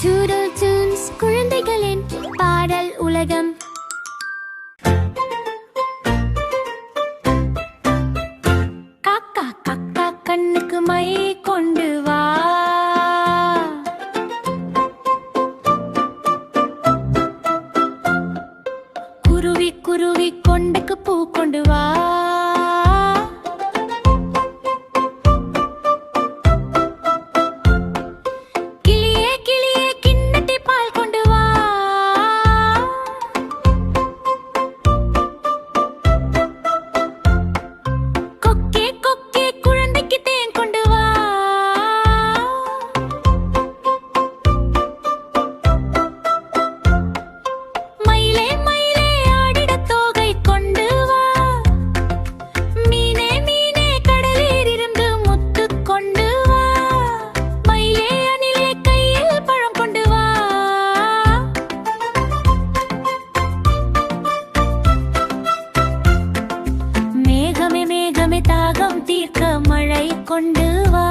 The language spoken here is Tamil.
Toodle Tunes குழந்தைகளின் பாடல் உலகம். காக்கா காக்கா கண்ணுக்கு மை கொண்டு வா, குருவி குருவி கொண்டைக்கு பூ கொண்டு வா, கிளியே கிளியே கிண்ணத்தி பால் கொண்டு வா, கொக்கே கொக்கே குழந்தைக்கு தேன் கொண்டு வா, மயிலே மயிலே ஆடிட தோகை கொண்டு வா, மீனே மீனே கடலில் இருந்து முத்து கொண்டு வா, மயிலே அணிலே கையில் பழம் கொண்டு வா, மேகமே மேகமே தாகம் தீர்க்க மழை கொண்டு வா.